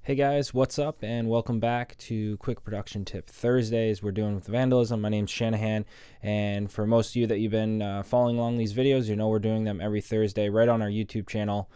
Hey guys, what's up, and welcome back to Quick Production Tip Thursdays. We're doing with vandalism. My name's Shanahan, and for most of you that you've been following along these videos, you know we're doing them every Thursday right on our YouTube channel.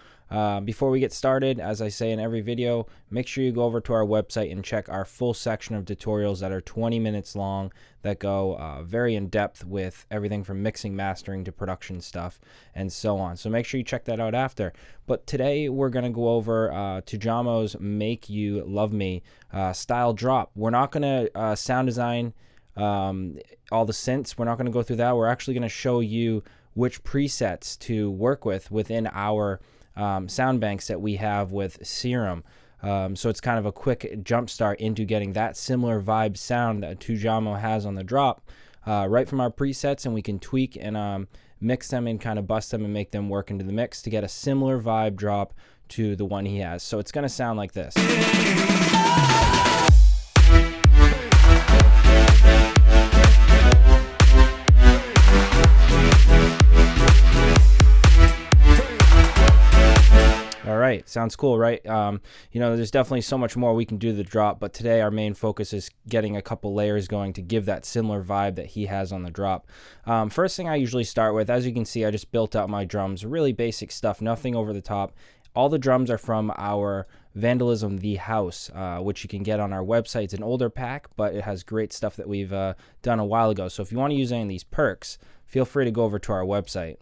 Before we get started, as I say in every video, make sure you go over to our website and check our full section of tutorials that are 20 minutes long that go very in depth with everything from mixing, mastering to production stuff and so on. So make sure you check that out after. But today we're going to go over Tujamo's Make You Love Me style drop. We're not going to sound design all the synths. We're not going to go through that. We're actually going to show you which presets to work with within our sound banks that we have with Serum. So it's kind of a quick jump start into getting that similar vibe sound that Tujamo has on the drop right from our presets, and we can tweak and mix them and kind of bust them and make them work into the mix to get a similar vibe drop to the one he has. So it's going to sound like this. Right, sounds cool, right? You know, there's definitely so much more we can do to the drop, but today our main focus is getting a couple layers going to give that similar vibe that he has on the drop. First thing I usually start with, as you can see, I just built out my drums, really basic stuff, nothing over the top. All the drums are from our Vandalism The House, which you can get on our website. It's an older pack, but it has great stuff that we've done a while ago. So if you want to use any of these perks, feel free to go over to our website.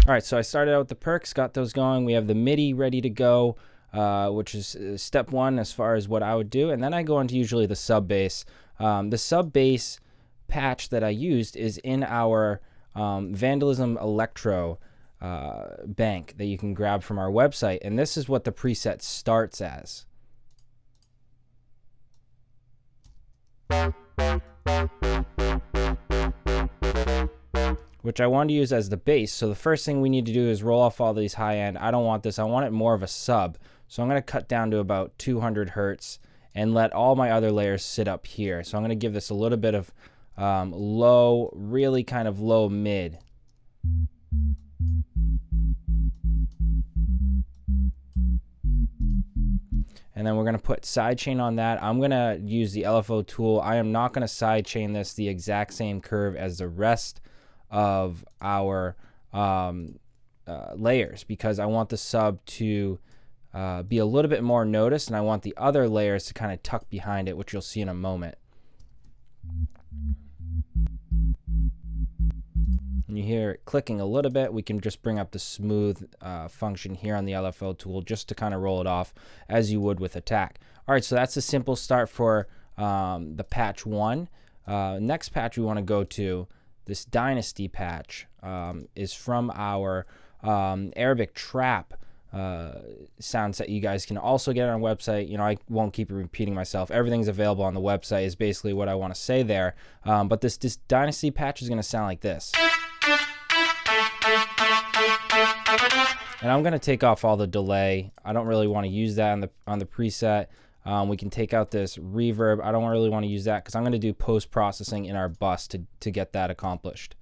All right, so I started out with the perks, got those going. We have the MIDI ready to go, which is step one as far as what I would do. And then I go into usually the sub bass. The sub bass patch that I used is in our Vandalism Electro bank that you can grab from our website. And this is what the preset starts as. Which I wanted to use as the bass. So the first thing we need to do is roll off all these high end. I don't want this. I want it more of a sub. So I'm going to cut down to about 200 hertz and let all my other layers sit up here. So I'm going to give this a little bit of low, really kind of low mid. And then we're going to put sidechain on that. I'm going to use the LFO tool. I am not going to sidechain this the exact same curve as the rest of our layers, because I want the sub to be a little bit more noticed, and I want the other layers to kind of tuck behind it, which you'll see in a moment. And you hear it clicking a little bit. We can just bring up the smooth function here on the LFO tool just to kind of roll it off as you would with Attack. All right, so that's a simple start for the patch one. Next patch we want to go to, this Dynasty patch, is from our Arabic trap sounds that you guys can also get on our website. You know, I won't keep repeating myself. Everything's available on the website is basically what I want to say there. But this Dynasty patch is going to sound like this. And I'm going to take off all the delay. I don't really want to use that on the preset. We can take out this reverb. I don't really want to use that because I'm going to do post-processing in our bus to get that accomplished.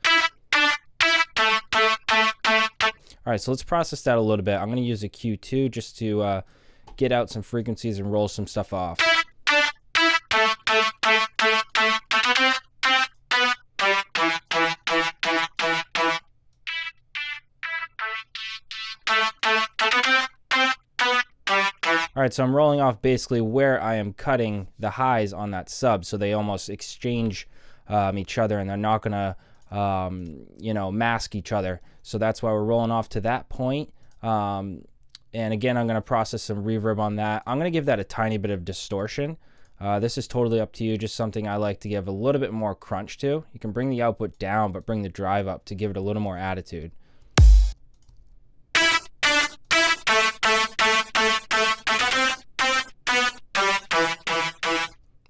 All right, so let's process that a little bit. I'm going to use a Q2 just to get out some frequencies and roll some stuff off. All right, so I'm rolling off basically where I am cutting the highs on that sub, so they almost exchange each other, and they're not gonna, you know, mask each other. So that's why we're rolling off to that point. And again, I'm gonna process some reverb on that. I'm gonna give that a tiny bit of distortion. This is totally up to you, just something I like to give a little bit more crunch to. You can bring the output down, but bring the drive up to give it a little more attitude.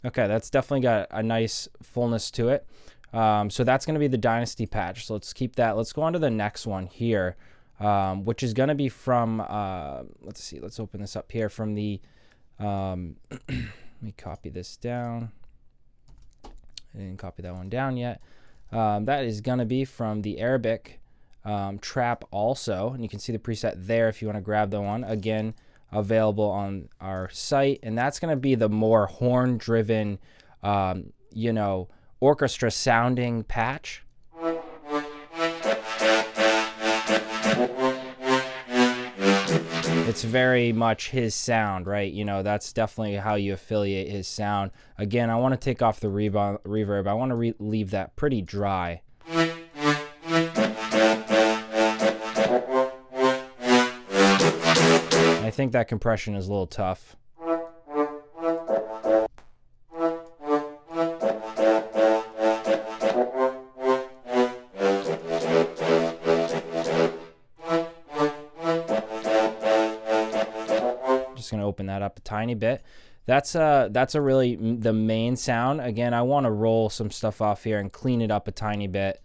Okay, that's definitely got a nice fullness to it. So that's going to be the Dynasty patch. So let's keep that. Let's go on to the next one here, which is going to be from, let's see, let's open this up here from the, let me copy this down. I didn't copy that one down yet. That is going to be from the Arabic trap also, and you can see the preset there if you want to grab the one. Again, available on our site, and that's going to be the more horn driven, you know, orchestra sounding patch. It's very much his sound, right? You know, that's definitely how you affiliate his sound. Again, I want to take off the reverb. I want to leave that pretty dry. I think that compression is a little tough. Just going to open that up a tiny bit. That's a really the main sound. Again, I want to roll some stuff off here and clean it up a tiny bit.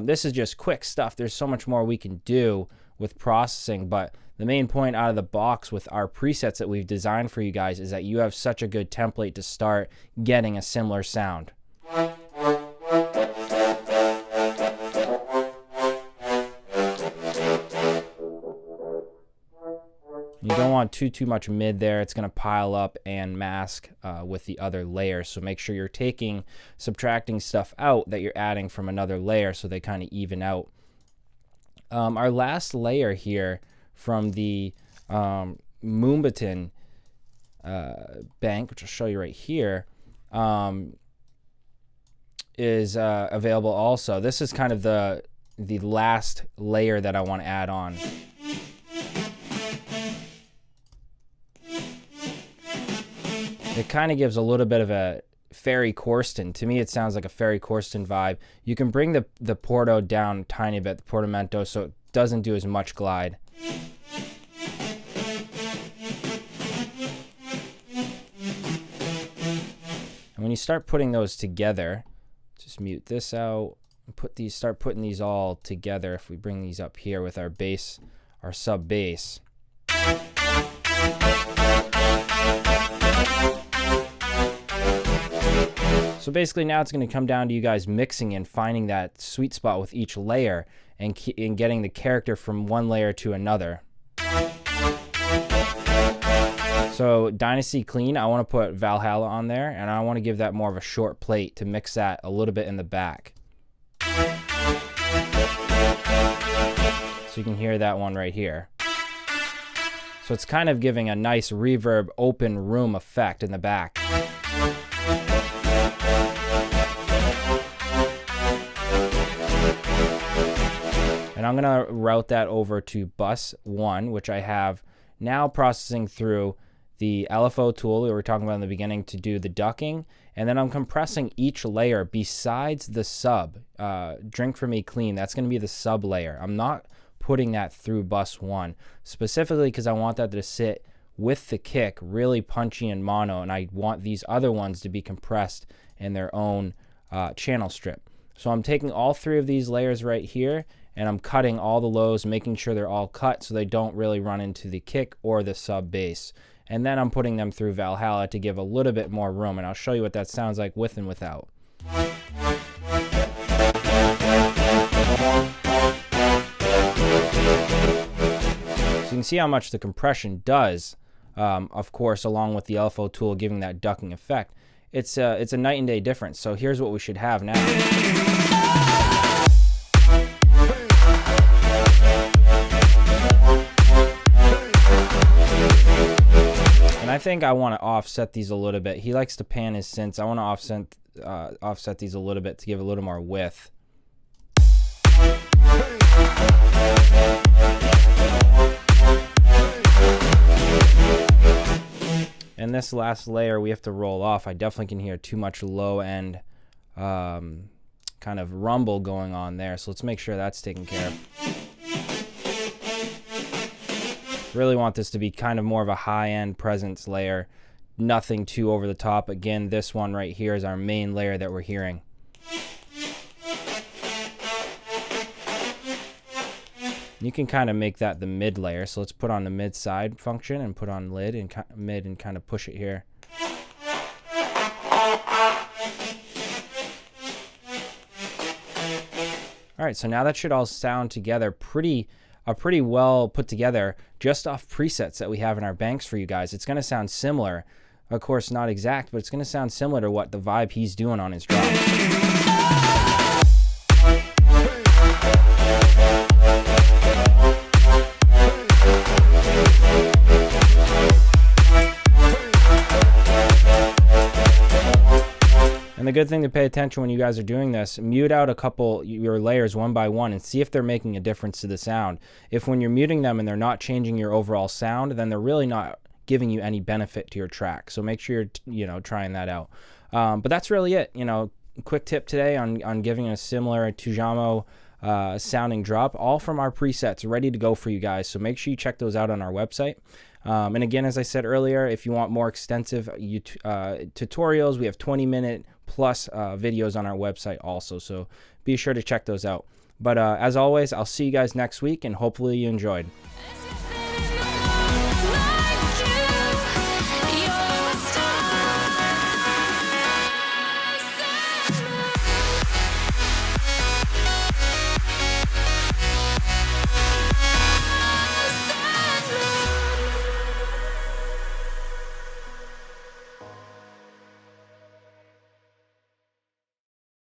This is just quick stuff. There's so much more we can do with processing, but the main point out of the box with our presets that we've designed for you guys is that you have such a good template to start getting a similar sound. You don't want too much mid there. It's going to pile up and mask with the other layers. So make sure you're subtracting stuff out that you're adding from another layer so they kind of even out. Our last layer here from the Moombahton bank, which I'll show you right here, is available also. This is kind of the last layer that I want to add on. It kind of gives a little bit of a Ferry Corsten. To me, it sounds like a Ferry Corsten vibe. You can bring the Porto down a tiny bit, the portamento, so it doesn't do as much glide. And when you start putting those together, just mute this out, and start putting these all together. If we bring these up here with our bass, our sub bass. So basically now it's going to come down to you guys mixing and finding that sweet spot with each layer and getting the character from one layer to another. So Dynasty Clean, I want to put Valhalla on there, and I want to give that more of a short plate to mix that a little bit in the back. So you can hear that one right here. So it's kind of giving a nice reverb open room effect in the back. And I'm going to route that over to bus 1, which I have now processing through the LFO tool that we were talking about in the beginning to do the ducking. And then I'm compressing each layer besides the sub. Drink for Me Clean, that's going to be the sub layer. I'm not putting that through bus 1, specifically because I want that to sit with the kick really punchy and mono, and I want these other ones to be compressed in their own channel strip. So I'm taking all 3 of these layers right here, and I'm cutting all the lows, making sure they're all cut so they don't really run into the kick or the sub bass. And then I'm putting them through Valhalla to give a little bit more room, and I'll show you what that sounds like with and without. So you can see how much the compression does, of course, along with the LFO tool giving that ducking effect. It's a night and day difference. So here's what we should have now. And I think I want to offset these a little bit. He likes to pan his synths. I want to offset these a little bit to give a little more width. And this last layer we have to roll off. I definitely can hear too much low end kind of rumble going on there. So let's make sure that's taken care of. Really want this to be kind of more of a high-end presence layer, nothing too over the top. Again, this one right here is our main layer that we're hearing. You can kind of make that the mid layer. So let's put on the mid side function and put on mid and kind of push it here. All right, so now that should all sound together pretty well put together just off presets that we have in our banks for you guys. It's going to sound similar. Of course, not exact, but it's going to sound similar to what the vibe he's doing on his drop. And the good thing to pay attention when you guys are doing this, mute out a couple your layers one by one and see if they're making a difference to the sound. If when you're muting them and they're not changing your overall sound, then they're really not giving you any benefit to your track. So make sure you're trying that out. But that's really it. Quick tip today on giving a similar Tujamo sounding drop, all from our presets ready to go for you guys. So make sure you check those out on our website. And again, as I said earlier, if you want more extensive tutorials, we have 20-minute plus videos on our website also. So be sure to check those out. But as always, I'll see you guys next week, and hopefully you enjoyed.